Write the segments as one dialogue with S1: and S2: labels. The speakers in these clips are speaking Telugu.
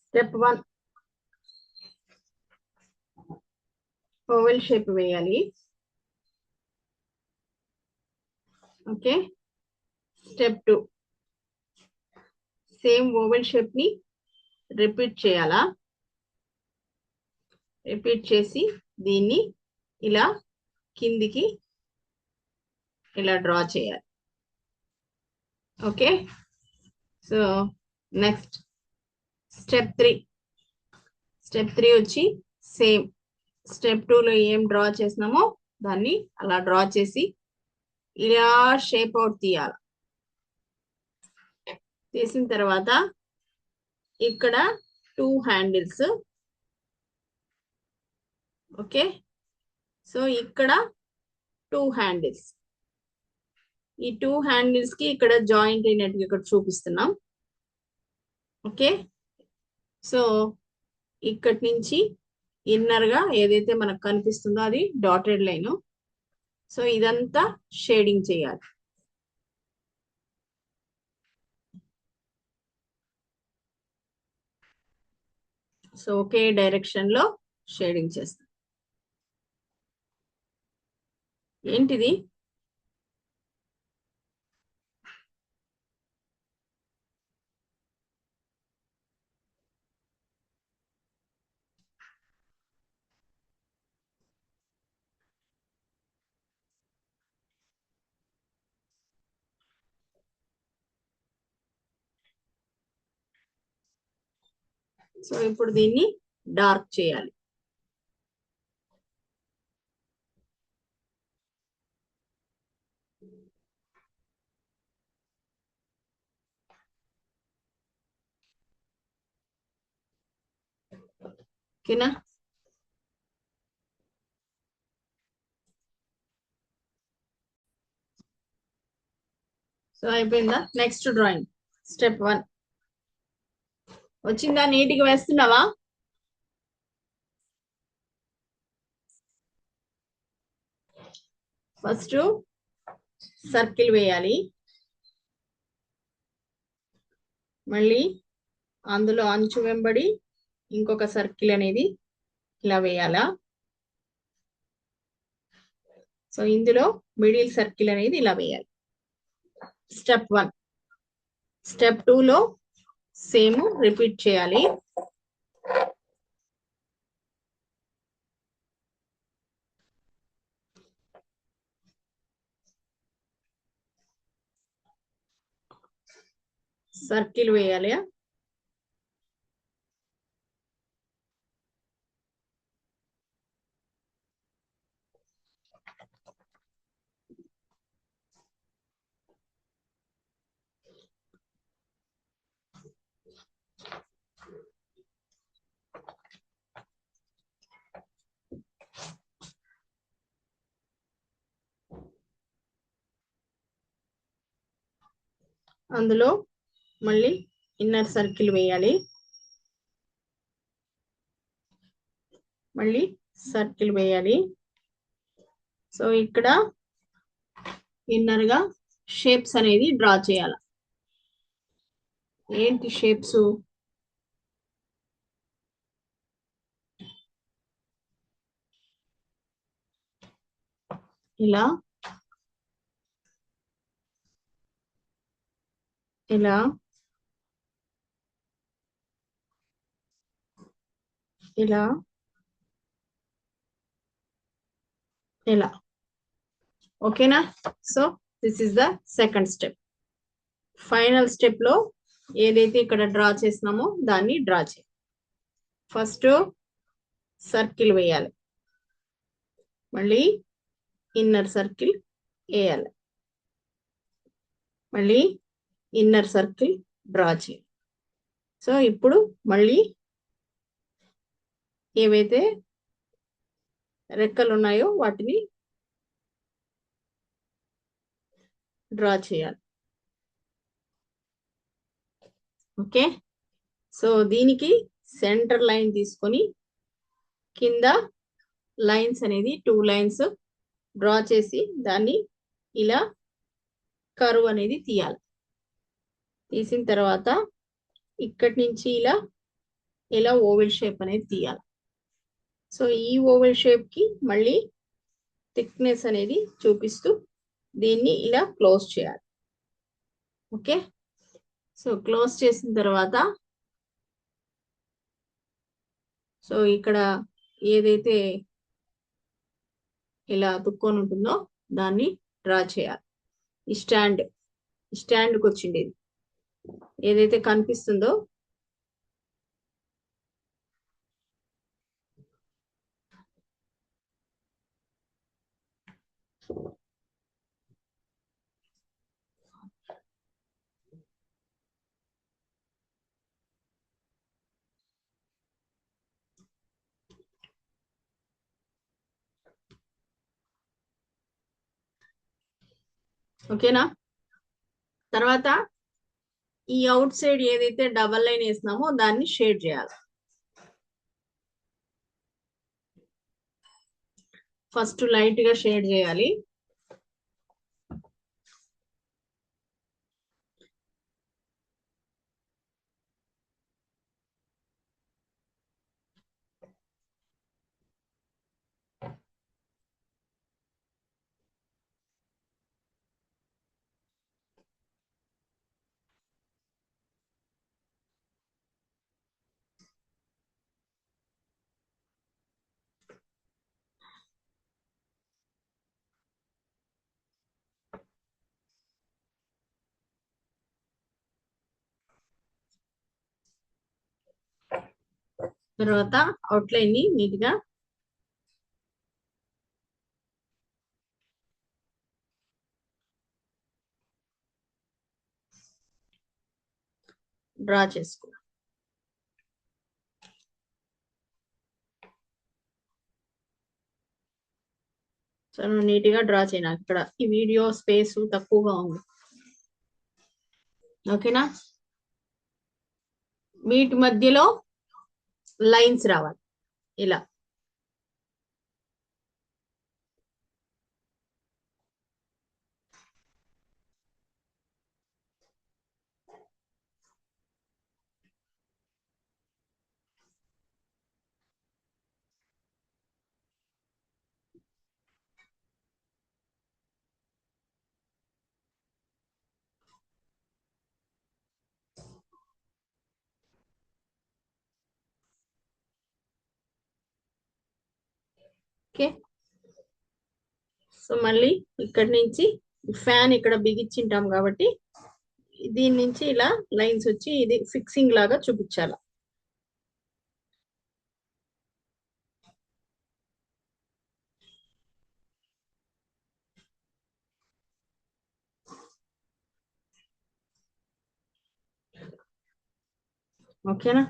S1: స్టెప్ 1 ఓవెల్ షేప్ వేయాలి. Okay. Step 2 same oval shape ని రిపీట్ చేయాలా. రిపీట్ చేసి దీన్ని ఇలా కిందికి ఇలా డ్రా చేయాలి. ఓకే. సో నెక్స్ట్ స్టెప్ 3 వచ్చి సేమ్ స్టెప్ 2లో ఏం డ్రా చేసినామో దాన్ని అలా డ్రా చేసి ఇలా షేప్ అవుట్ తీయాలి. తీసిన తర్వాత ఇక్కడ 2 హ్యాండిల్స్. ఓకే. సో ఇక్కడ 2 హ్యాండిల్స్. ఈ 2 హ్యాండిల్స్ కి ఇక్కడ జాయింట్ అయినట్టుగా ఇక్కడ చూపిస్తున్నాం. ఓకే. సో ఇక్కడి నుంచి ఇన్నర్ గా ఏదైతే మనకు కనిపిస్తుందో అది డాటెడ్ లైన్. సో ఇదంతా షేడింగ్ చేయాలి. సో ఒకే డైరెక్షన్ లో షేడింగ్ చేస్తాం. ఏంటిది? సో ఇప్పుడు దీన్ని డార్క్ చేయాలి. ఓకేనా? సో అయిపోయిందా? నెక్స్ట్ డ్రాయింగ్ స్టెప్ 1 వచ్చిందా? నీట్గా వేస్తున్నావా? ఫస్ట్ సర్కిల్ వేయాలి. మళ్ళీ అందులో అంచు వెంబడి ఇంకొక సర్కిల్ అనేది ఇలా వేయాలా. సో ఇందులో మిడిల్ సర్కిల్ అనేది ఇలా వేయాలి. స్టెప్ 1. స్టెప్ 2లో సేమ్ రిపీట్ చేయాలి. సర్కిల్ వేయాలి. అందులో మళ్ళీ ఇన్నర్ సర్కిల్ వేయాలి. మళ్ళీ సర్కిల్ వేయాలి. సో ఇక్కడ ఇన్నర్ గా షేప్స్ అనేది డ్రా చేయాలి. ఏంటి షేప్స్? ఇలా ఇలా ఇలా ఇలా. ఓకేనా? So this is the second step. Final step లో ఏదైతే ఇక్కడ డ్రా చేసినామో దాన్ని డ్రా చేయాలి. ఫస్ట్ సర్కిల్ వేయాలి. మళ్ళీ ఇన్నర్ సర్కిల్ వేయాలి. మళ్ళీ ఇన్నర్ సర్కిల్ డ్రా చేయాలి. సో ఇప్పుడు మళ్ళీ ఏవైతే రెక్కలు ఉన్నాయో వాటిని డ్రా చేయాలి. ఓకే. సో దీనికి సెంటర్ లైన్ తీసుకొని కింద లైన్స్ అనేది 2 లైన్స్ డ్రా చేసి దాన్ని ఇలా కర్వ్ అనేది తీయాలి. తీసిన తర్వాత ఇక్కడి నుంచి ఇలా ఇలా ఓవెల్ షేప్ అనేది తీయాలి. సో ఈ ఓవెల్ షేప్ కి మళ్ళీ థిక్నెస్ అనేది చూపిస్తూ దీన్ని ఇలా క్లోజ్ చేయాలి. ఓకే, సో క్లోజ్ చేసిన తర్వాత సో ఇక్కడ ఏదైతే ఇలా తుక్కొని ఉంటుందో దాన్ని డ్రా చేయాలి. ఈ స్టాండ్కి వచ్చింది ఏదైతే కనిపిస్తుందో ఓకేనా. తర్వాత ఈ అవుట్ సైడ్ ఏదైతే డబల్ లైన్ వేసినామో దాన్ని షేడ్ చేయాలి. ఫస్ట్ లైట్ గా షేడ్ చేయాలి. తర్వాత అవుట్లైన్ ని నీట్ గా డ్రా చేసుకో. సో నీట్ గా డ్రా చేయాలి. ఇక్కడ ఈ వీడియో స్పేస్ తక్కువగా ఉంది. ఓకేనా, వీటి మధ్యలో లైన్స్ రావాలి ఇలా. ఓకే, సో మళ్ళీ ఇక్కడి నుంచి ఫ్యాన్ ఇక్కడ బిగించింటాం కాబట్టి దీని నుంచి ఇలా లైన్స్ వచ్చి ఇది ఫిక్సింగ్ లాగా చూపించాలి. ఓకేనా,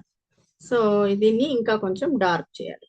S1: సో దీన్ని ఇంకా కొంచెం డార్క్ చేయాలి.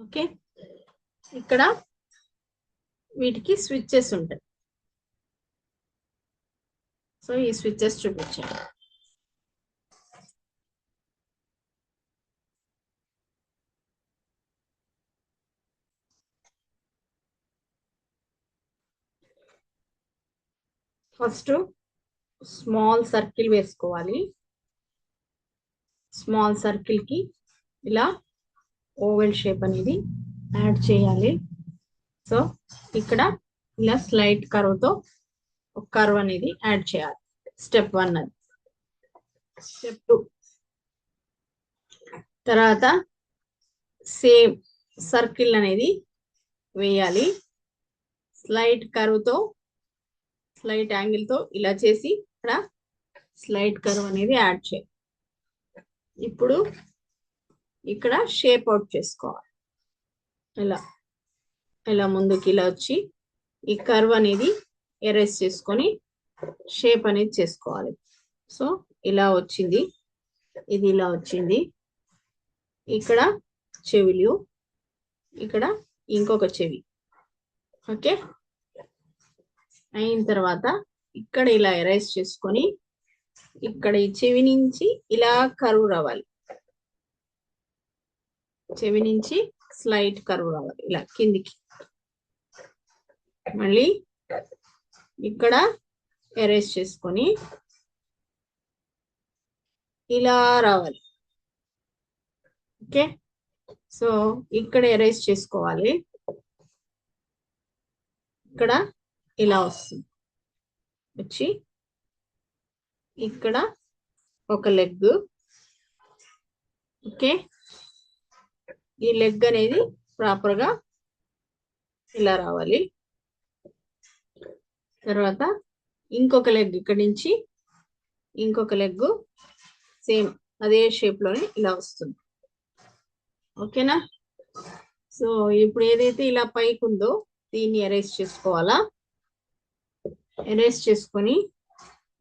S1: ఓకే, ఇక్కడ వీటికి స్విచ్చెస్ ఉంటాయి. సో ఈ స్విచ్చెస్ చూపించాను. ఫస్ట్ స్మాల్ సర్కిల్ వేసుకోవాలి. స్మాల్ సర్కిల్ కి ఇలా ఓవెల్ షేప్ అనేది యాడ్ చేయాలి. సో ఇక్కడ ఇలా స్లైట్ కర్వ్ తో ఒక కర్వ్ అనేది యాడ్ చేయాలి. స్టెప్ 1 అది. స్టెప్ 2 తర్వాత సేమ్ సర్కిల్ అనేది వేయాలి. స్లైట్ కర్వ్ తో స్లైట్ యాంగిల్ తో ఇలా చేసి ఇక్కడ స్లైట్ కర్వ్ అనేది యాడ్ చేయాలి. ఇప్పుడు ఇక్కడ షేప్ అవుట్ చేసుకోవాలి. ఇలా ఇలా ముందుకి ఇలా వచ్చి ఈ కర్వ్ అనేది ఎరేస్ చేసుకొని షేప్ అనేది చేసుకోవాలి. సో ఇలా వచ్చింది, ఇది ఇలా వచ్చింది. ఇక్కడ చెవులు, ఇక్కడ ఇంకొక చెవి. ఓకే, అయిన తర్వాత ఇక్కడ ఇలా ఎరేస్ చేసుకొని ఇక్కడ ఈ చెవి నుంచి ఇలా కర్వ్ రావాలి. చెవి నుంచి స్లైట్ కర్వ్ రావాలి ఇలా కిందికి. మళ్ళీ ఇక్కడ ఎరేస్ చేసుకొని ఇలా రావాలి. ఓకే, సో ఇక్కడ ఎరేస్ చేసుకోవాలి. ఇక్కడ ఇలా వస్తుంది, వచ్చి ఇక్కడ ఒక లెగ్. ఓకే, ఈ లెగ్ అనేది ప్రాపర్ గా ఇలా రావాలి. తర్వాత ఇంకొక లెగ్ ఇక్కడి నుంచి ఇంకొక లెగ్ సేమ్ అదే షేప్ లోనే ఇలా వస్తుంది. ఓకేనా? సో ఇప్పుడు ఏదైతే ఇలా పైకి ఉందో దీన్ని ఎరేస్ చేసుకోవాలా. ఎరేస్ చేసుకొని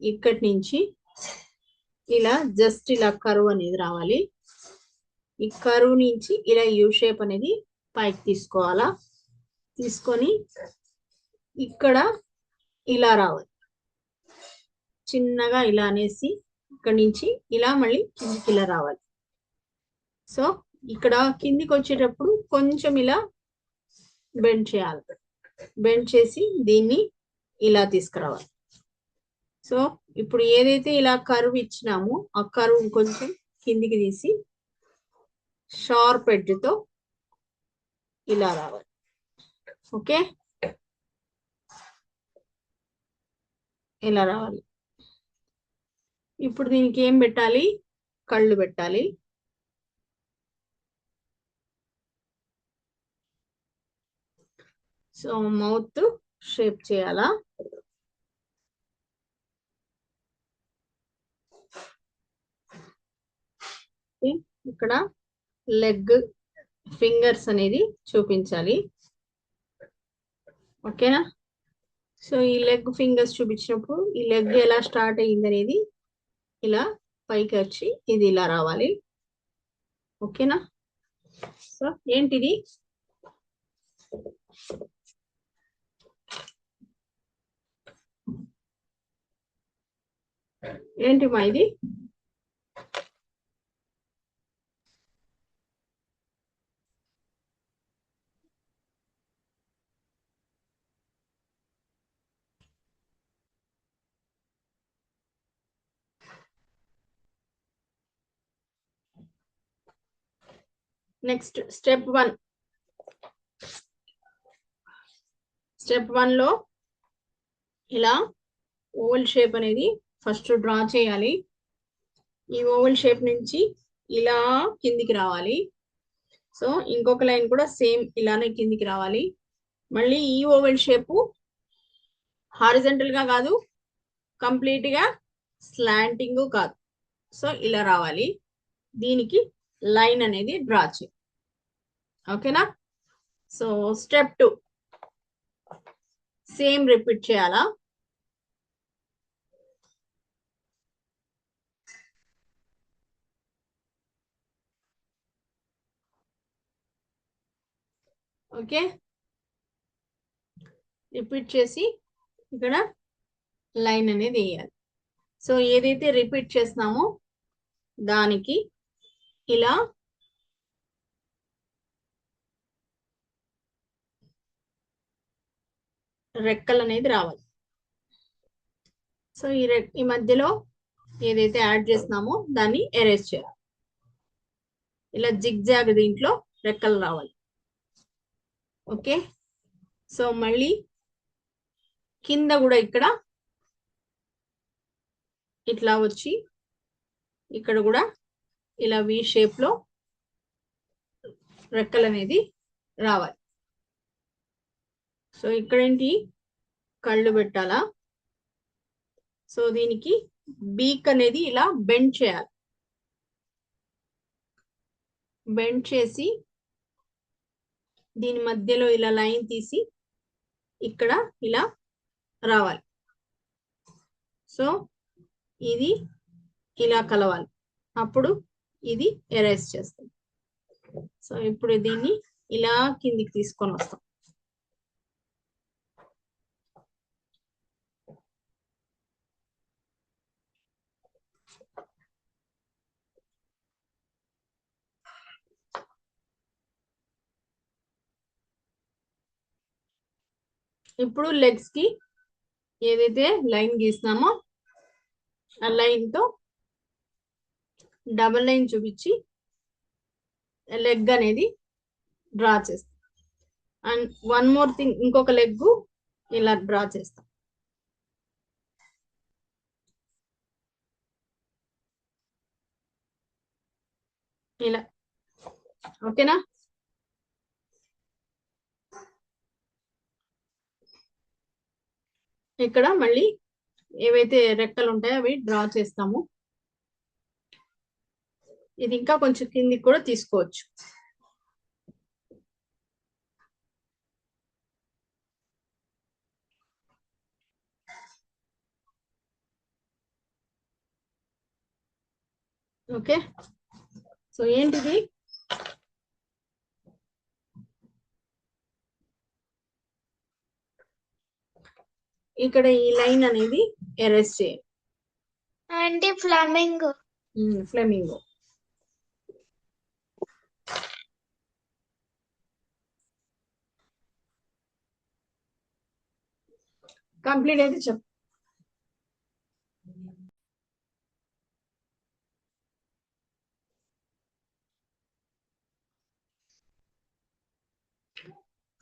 S1: ఇక్కడి నుంచి ఇలా జస్ట్ ఇలా కర్వ్ అనేది రావాలి. ఈ కర్వ్ నుంచి ఇలా యూ షేప్ అనేది పైకి తీసుకోవాలా. తీసుకొని ఇక్కడ ఇలా రావాలి, చిన్నగా ఇలా అనేసి ఇక్కడ నుంచి ఇలా మళ్ళీ కిందికి ఇలా రావాలి. సో ఇక్కడ కిందికి వచ్చేటప్పుడు కొంచెం ఇలా బెండ్ చేయాలి. బెండ్ చేసి దీన్ని ఇలా తీసుకురావాలి. సో ఇప్పుడు ఏదైతే ఇలా కర్వ్ ఇచ్చినామో ఆ కర్వ్ కొంచెం కిందికి తీసి షార్ప్ ఎడ్జ్ తో ఇలా రావాలి. ఓకే, ఇలా రావాలి. ఇప్పుడు దీనికి ఏం పెట్టాలి? కళ్ళు పెట్టాలి. సో మౌత్ షేప్ చేయాలా. ఇక్కడ లెగ్ ఫింగర్స్ అనేది చూపించాలి. ఓకేనా? సో ఈ లెగ్ ఫింగర్స్ చూపించినప్పుడు ఈ లెగ్ ఎలా స్టార్ట్ అయ్యింది అనేది ఇలా పైకి వచ్చి ఇది ఇలా రావాలి. ఓకేనా? సో ఏంటిది? ఏంటి మా ఇది? Next step 1. స్టెప్ 1 లో ఇలా ఓవల్ షేప్ అనేది ఫస్ట్ డ్రా చేయాలి. ఈ ఓవల్ షేప్ నుంచి ఇలా కిందికి రావాలి. సో ఇంకొక లైన్ కూడా సేమ్ ఇలానే కిందికి రావాలి. మళ్ళీ ఈ ఓవెల్ షేపు హారిజంటల్ గా కాదు, కంప్లీట్ గా స్లాంటింగ్ కాదు. సో ఇలా రావాలి. దీనికి లైన్ అనేది డ్రా చేయాలి. ఓకేనా? సో స్టెప్ 2 సేమ్ రిపీట్ చేయాలా. ఓకే, రిపీట్ చేసి ఇక్కడ లైన్ అనేది వేయాలి. సో ఏదైతే రిపీట్ చేస్తున్నామో దానికి ఇలా రెక్కలు అనేది రావాలి. సో ఈ మధ్యలో ఏదైతే యాడ్ చేస్తున్నామో దాన్ని ఎరేజ్ చేయాలి. ఇలా జిగ్ జాగ్ దీంట్లో రెక్కలు రావాలి. ఓకే, సో మళ్ళీ కింద కూడా ఇక్కడ ఇట్లా వచ్చి ఇక్కడ కూడా ఇలా వి షేప్ లో రెక్కలు అనేది రావాలి. సో ఇక్కడేంటి కళ్ళు పెట్టాలా. సో దీనికి బీక్ అనేది ఇలా బెండ్ చేయాలి. బెండ్ చేసి దీని మధ్యలో ఇలా లైన్ తీసి ఇక్కడ ఇలా రావాలి. సో ఇది ఇలా కలవాలి, అప్పుడు ఇది ఎరేజ్ చేస్తాం. సో ఇప్పుడు దీన్ని ఇలా కిందికి తీసుకొని వస్తాం. ఇప్పుడు లెగ్స్ కి ఏదైతే లైన్ గీసినామో ఆ లైన్ తో డబల్ లైన్ చూపించి లెగ్ అనేది డ్రా చేస్తాం. అండ్ వన్ మోర్ థింగ్, ఇంకొక లెగ్ ఇలా డ్రా చేస్తాం. ఇలా ఓకేనా. ఇక్కడ మళ్ళీ ఏవైతే రెక్కలు ఉంటాయో అవి డ్రా చేస్తాము. ఇది ఇంకా కొంచెం కిందికి కూడా తీసుకోవచ్చు. ఓకే, సో ఏంటిది, ఇక్కడ ఈ లైన్ అనేది ఎరేజ్ చేయాలి.
S2: అంటే ఫ్లమింగో.
S1: ఫ్లెమింగో. కంప్లీట్ అయితే చెప్పు.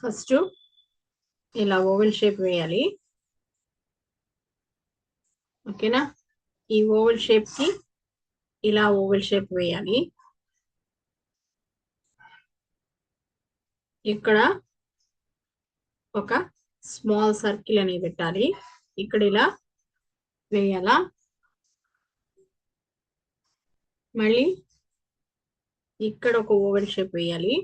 S1: ఫస్ట్ ఇలా ఓవెల్ షేప్ వేయాలి. ఓకేనా, ఈ ఓవెల్ షేప్ కి ఇలా ఓవెల్ షేప్ వేయాలి. ఇక్కడ ఒక స్మాల్ సర్కిల్ అనేది పెట్టాలి. ఇక్కడ ఇలా వేయాలా. మళ్ళీ ఇక్కడ ఒక ఓవెల్ షేప్ వేయాలి.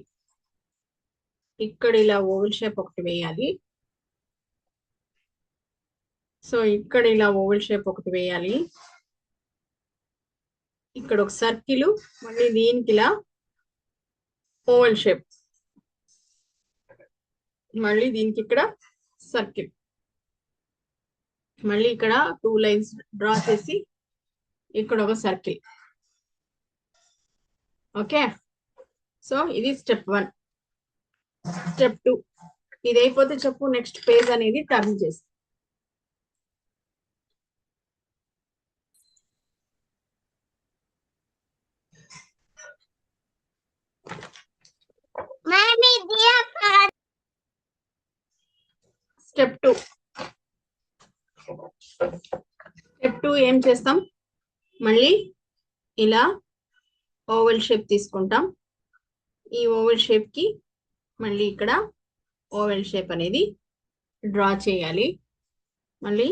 S1: ఇక్కడ ఇలా ఓవెల్ షేప్ ఒకటి వేయాలి. సో ఇక్కడ ఇలా ఓవెల్ షేప్ ఒకటి వేయాలి. ఇక్కడ ఒక సర్కిల్, మళ్ళీ దీనికి ఇలా ఓవెల్ షేప్, మళ్ళీ దీనికి ఇక్కడ సర్కిల్, మళ్ళీ ఇక్కడ 2 లైన్స్ డ్రా చేసి ఇక్కడ ఒక సర్కిల్. ఓకే, సో ఇది స్టెప్ 1. స్టెప్ 2 ఇది అయిపోతే చెప్పు నెక్స్ట్ పేజ్ అనేది టర్న్ చేసి. స్టెప్ 2 ఏం చేస్తాం, మళ్ళీ ఇలా ఓవెల్ షేప్ తీసుకుంటాం. ఈ ఓవెల్ షేప్ కి మళ్ళీ ఇక్కడ ఓవెల్ షేప్ అనేది డ్రా చేయాలి. మళ్ళీ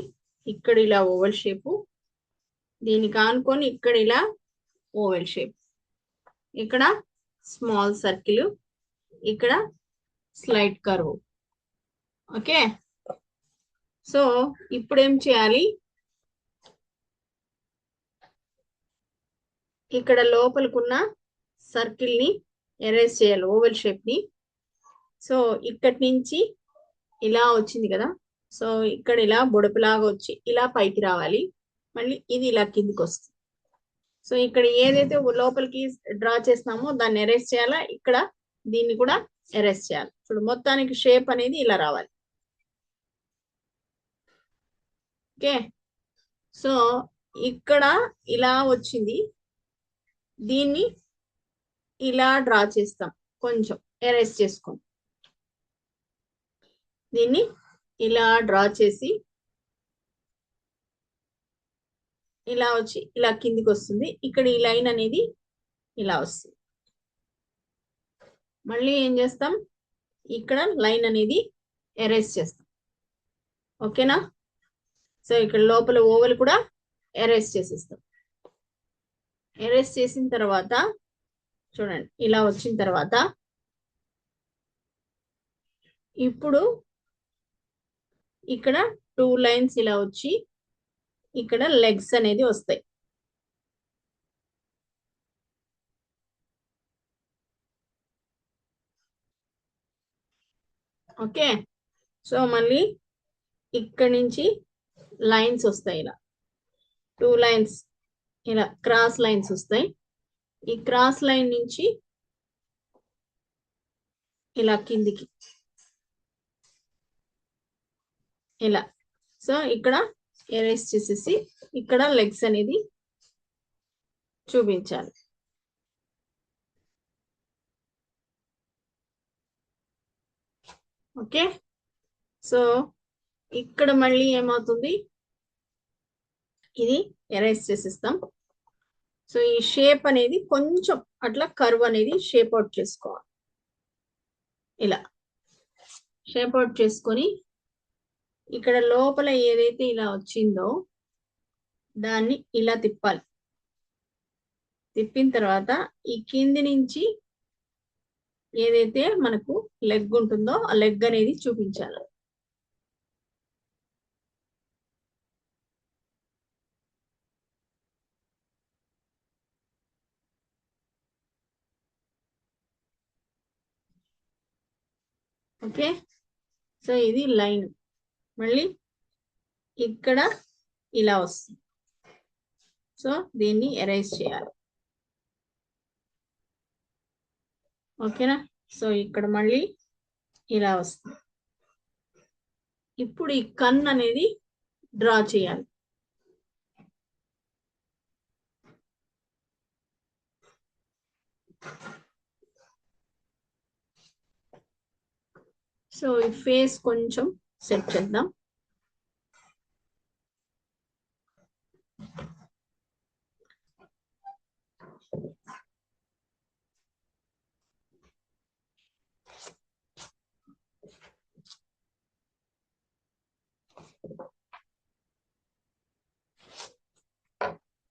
S1: ఇక్కడ ఇలా ఓవెల్ షేపు, దీనికి ఆనుకొని ఇక్కడ ఇలా ఓవెల్ షేప్, ఇక్కడ స్మాల్ సర్కిల్, ఇక్కడ స్లైట్ కర్వ్. ఓకే, సో ఇప్పుడు ఏం చేయాలి, ఇక్కడ లోపలికున్న సర్కిల్ ని ఎరేజ్ చేయాలి, ఓవెల్ షేప్ ని. సో ఇక్కడి నుంచి ఇలా వచ్చింది కదా, సో ఇక్కడ ఇలా బొడపులాగా వచ్చి ఇలా పైకి రావాలి. మళ్ళీ ఇది ఇలా కిందికి వస్తుంది. సో ఇక్కడ ఏదైతే లోపలికి డ్రా చేస్తామో దాన్ని ఎరేజ్ చేయాలా, ఇక్కడ దీన్ని కూడా ఎరేజ్ చేయాలి. ఇప్పుడు మొత్తానికి షేప్ అనేది ఇలా రావాలి. ఓకే, సో ఇక్కడ ఇలా వచ్చింది, దీన్ని ఇలా డ్రా చేస్తాం, కొంచెం ఎరేస్ చేసుకోండి. దీన్ని ఇలా డ్రా చేసి ఇలా వచ్చి ఇలా కిందికి వస్తుంది. ఇక్కడ ఈ లైన్ అనేది ఇలా వస్తుంది. మళ్ళీ ఏం చేస్తాం, ఇక్కడ లైన్ అనేది ఎరేస్ చేస్తాం. ఓకేనా? సో ఇక్కడ లోపల ఓవల్ కూడా ఎరేస్ చేసేస్తాం. ఎరేస్ చేసిన తర్వాత చూడండి ఇలా వచ్చిన తర్వాత ఇప్పుడు ఇక్కడ 2 లైన్స్ ఇలా వచ్చి ఇక్కడ లెగ్స్ అనేది వస్తాయి. ఓకే, సో మళ్ళీ ఇక్కడ నుంచి లైన్స్ వస్తాయి, ఇలా 2 లైన్స్ ఇలా క్రాస్ లైన్స్ వస్తాయి. ఈ క్రాస్ లైన్ నుంచి ఇలా కిందికి ఇలా. సో ఇక్కడ ఎరేస్ చేసేసి ఇక్కడ లెగ్స్ అనేది చూపించాలి. ఓకే, సో ఇక్కడ మళ్ళీ ఏమవుతుంది, ఇది ఎరేస్ చేసేస్తాం. సో ఈ షేప్ అనేది కొంచెం అట్లా కర్వ్ అనేది షేప్ అవుట్ చేసుకోవాలి. ఇలా షేప్ అవుట్ చేసుకొని ఇక్కడ లోపల ఏదైతే ఇలా వచ్చిందో దాన్ని ఇలా తిప్పాలి. తిప్పిన తర్వాత ఈ కింది నుంచి ఏదైతే మనకు లెగ్ ఉంటుందో ఆ లెగ్ అనేది చూపించాలి. ఓకే, సో ఇది లైన్. మళ్ళీ ఇక్కడ ఇలా వస్తుంది. సో దీన్ని ఎరేజ్ చేయాలి. ఓకేనా? సో ఇక్కడ మళ్ళీ ఇలా వస్తుంది. ఇప్పుడు ఈ కన్ను అనేది డ్రా చేయాలి. సో ఈ ఫేస్ కొంచెం సెట్ చేద్దాం.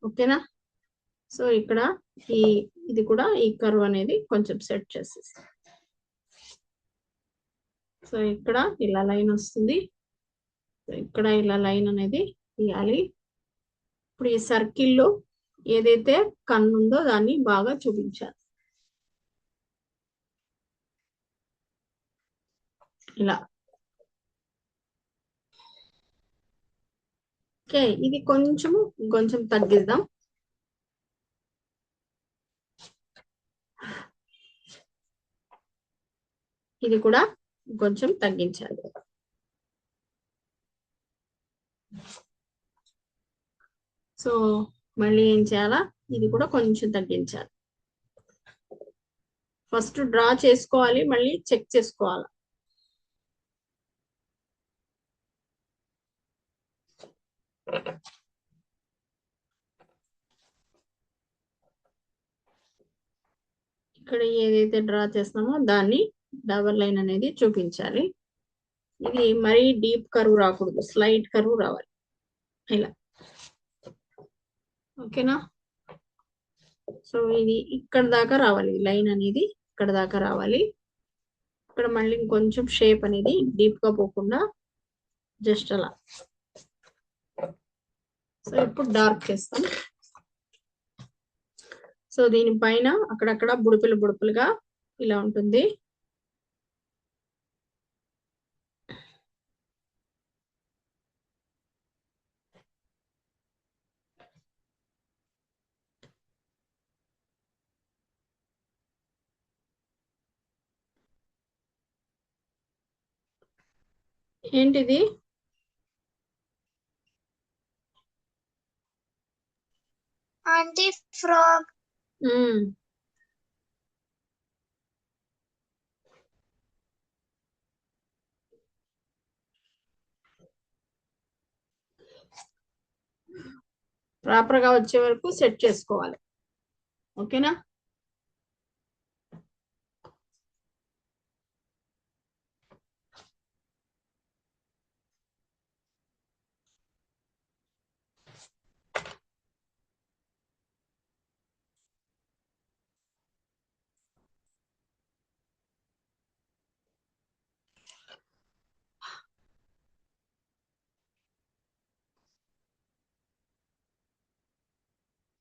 S1: ఓకేనా? సో ఇక్కడ ఇది కూడా ఈ కర్వ్ అనేది కొంచెం సెట్ చేసేసి, సో ఇక్కడ ఇలా లైన్ వస్తుంది. సో ఇక్కడ ఇలా లైన్ అనేది తీయాలి. ఇప్పుడు ఈ సర్కిల్లో ఏదైతే కన్ను ఉందో దాన్ని బాగా చూపించాలి. ఇలా. ఓకే, ఇది కొంచెం తగ్గిద్దాం. ఇది కూడా కొంచెం తగ్గించాలి. సో మళ్ళీ ఏం చేయాలా, ఇది కూడా కొంచెం తగ్గించాలి. ఫస్ట్ డ్రా చేసుకోవాలి, మళ్ళీ చెక్ చేసుకోవాలి. ఇక్కడ ఏదైతే డ్రా చేస్తామో దాన్ని డబల్ లైన్ అనేది చూపించాలి. ఇది మరీ డీప్ కర్వ్ రాకూడదు, స్లైట్ కర్వ్ రావాలి ఇలా. ఓకేనా? సో ఇది ఇక్కడ దాకా రావాలి, లైన్ అనేది ఇక్కడ దాకా రావాలి. ఇక్కడ మళ్ళీ ఇంకొంచెం షేప్ అనేది డీప్ గా పోకుండా జస్ట్ అలా. సో ఇప్పుడు డార్క్ చేస్తాం. సో దీనిపైన అక్కడక్కడ బుడుపులుగా ఇలా ఉంటుంది. ఏంటిది?
S2: frog,
S1: ప్రాపర్ గా వచ్చే వరకు సెట్ చేసుకోవాలి. ఓకేనా?